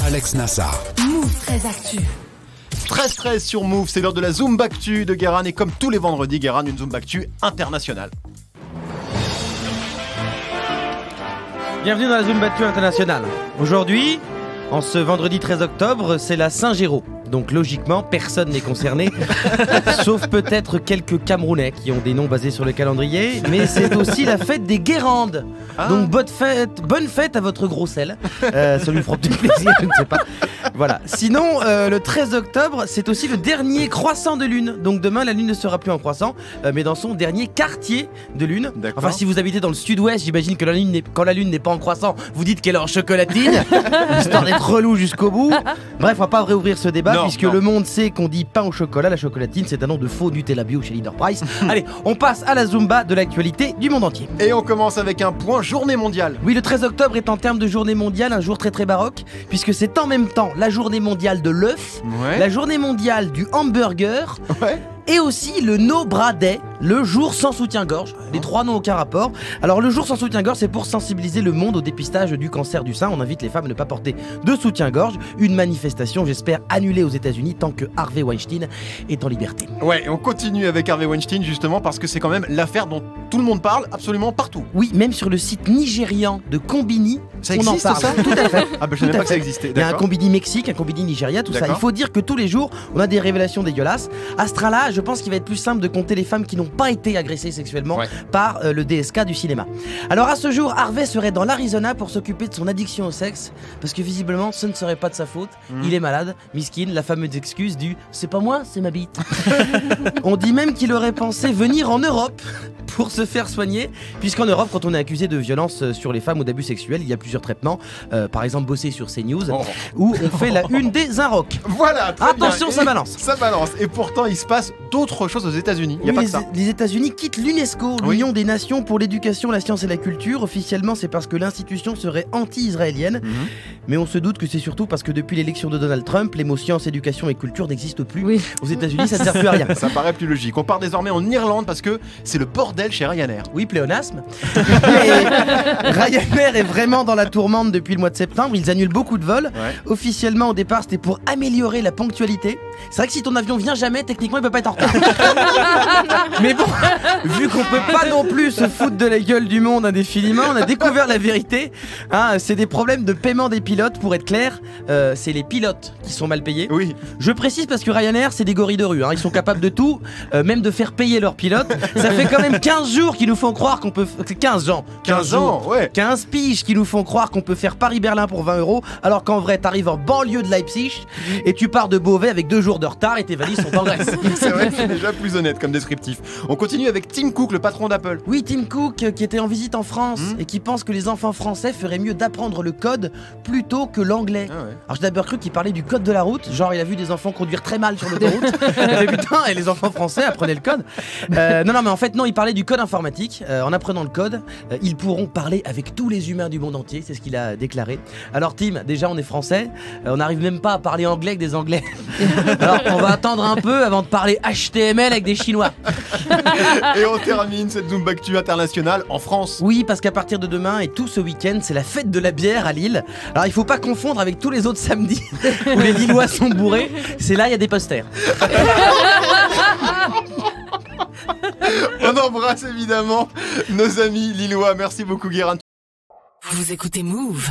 Alex Nassar. Move 13 Actu. 13-13 sur Move, c'est l'heure de la Zoombactu de Guérin. Et comme tous les vendredis, Guérin, une Zoombactu internationale. Bienvenue dans la Zoombactu internationale. Aujourd'hui, en ce vendredi 13 octobre, c'est la Saint-Géraud. Donc logiquement, personne n'est concerné, sauf peut-être quelques Camerounais qui ont des noms basés sur le calendrier. Mais c'est aussi la fête des Guérandes. Donc bonne fête à votre gros sel. Ça lui fera peut-être plaisir, je ne sais pas. Voilà. Sinon, le 13 octobre, c'est aussi le dernier croissant de lune. Donc demain, la lune ne sera plus en croissant, mais dans son dernier quartier de lune. Enfin, si vous habitez dans le sud-ouest, j'imagine que quand la lune n'est pas en croissant, vous dites qu'elle est en chocolatine, histoire d'être relou jusqu'au bout. Bref, on va pas réouvrir ce débat, puisque le monde sait qu'on dit pain au chocolat. La chocolatine, c'est un nom de faux Nutella bio chez Leader Price. Allez, on passe à la Zumba de l'actualité du monde entier. Et on commence avec un point journée mondiale. Oui, le 13 octobre est en termes de journée mondiale un jour très très baroque, puisque c'est en même temps la journée mondiale de l'œuf, la journée mondiale du hamburger, et aussi le No Bra Day, le jour sans soutien-gorge. Les trois n'ont aucun rapport. Alors le jour sans soutien-gorge, c'est pour sensibiliser le monde au dépistage du cancer du sein. On invite les femmes à ne pas porter de soutien-gorge. Une manifestation, j'espère, annulée aux États-Unis tant que Harvey Weinstein est en liberté. Ouais, on continue avec Harvey Weinstein justement parce que c'est quand même l'affaire dont tout le monde parle absolument partout. Oui, même sur le site nigérian de Combini, ça existe, on en parle. ça Tout à fait. Ah bah je savais pas que ça existait. Il y a un Combini Mexique, un Combini Nigeria, tout ça. Il faut dire que tous les jours, on a des révélations dégueulasses. À ce train-là, je pense qu'il va être plus simple de compter les femmes qui n'ont pas été agressées sexuellement par le DSK du cinéma. Alors à ce jour, Harvey serait dans l'Arizona pour s'occuper de son addiction au sexe, parce que visiblement ce ne serait pas de sa faute. Il est malade, miskin, la fameuse excuse du « c'est pas moi, c'est ma bite ». On dit même qu'il aurait pensé venir en Europe pour se faire soigner, puisqu'en Europe, quand on est accusé de violence sur les femmes ou d'abus sexuels, il y a plusieurs traitements. Par exemple, bosser sur CNews, où on fait la une des Inrocks. Voilà, attention, bien. Ça balance. Ça balance. Et pourtant, il se passe d'autres choses aux États-Unis. Il y a pas que ça. Les États-Unis quittent l'UNESCO, l'Union des Nations pour l'éducation, la science et la culture. Officiellement, c'est parce que l'institution serait anti-israélienne. Mais on se doute que c'est surtout parce que depuis l'élection de Donald Trump, les mots science, éducation et culture n'existent plus. Aux États-Unis, ça ne sert plus à rien. Ça paraît plus logique. On part désormais en Irlande parce que c'est le bordel chez Ryanair. Oui, pléonasme. Ryanair est vraiment dans la tourmente depuis le mois de septembre. Ils annulent beaucoup de vols. Officiellement, au départ, c'était pour améliorer la ponctualité. C'est vrai que si ton avion vient jamais, techniquement, il peut pas être en retard. Mais bon, vu qu'on peut pas non plus se foutre de la gueule du monde indéfiniment, on a découvert la vérité. C'est des problèmes de paiement des pilotes. Pour être clair, c'est les pilotes qui sont mal payés. Je précise parce que Ryanair, c'est des gorilles de rue. Ils sont capables de tout, même de faire payer leurs pilotes. Ça fait quand même 15 jours qu'ils nous font croire qu'on peut... 15 ans. 15 piges qui nous font croire qu'on peut faire Paris-Berlin pour 20 €, alors qu'en vrai, t'arrives en banlieue de Leipzig et tu pars de Beauvais avec 2 jours de retard et tes valises sont en Grèce. C'est vrai, c'est déjà plus honnête comme descriptif. On continue avec Tim Cook, le patron d'Apple. Oui, Tim Cook qui était en visite en France et qui pense que les enfants français feraient mieux d'apprendre le code plutôt que l'anglais. Alors j'ai d'abord cru qu'il parlait du code de la route, genre il a vu des enfants conduire très mal sur l'autoroute. Il a fait putain, et les enfants français apprenaient le code. Non, mais en fait non, il parlait du code informatique. En apprenant le code, ils pourront parler avec tous les humains du monde entier, c'est ce qu'il a déclaré. Alors Tim, déjà on est français, on n'arrive même pas à parler anglais avec des anglais. Alors on va attendre un peu avant de parler HTML avec des Chinois. Et on termine cette Zoombactu internationale en France. Oui, parce qu'à partir de demain et tout ce week-end, c'est la fête de la bière à Lille. Alors il faut pas confondre avec tous les autres samedis où les Lillois sont bourrés. C'est là, il y a des posters. On embrasse évidemment nos amis lillois. Merci beaucoup Guérin. Vous écoutez Move.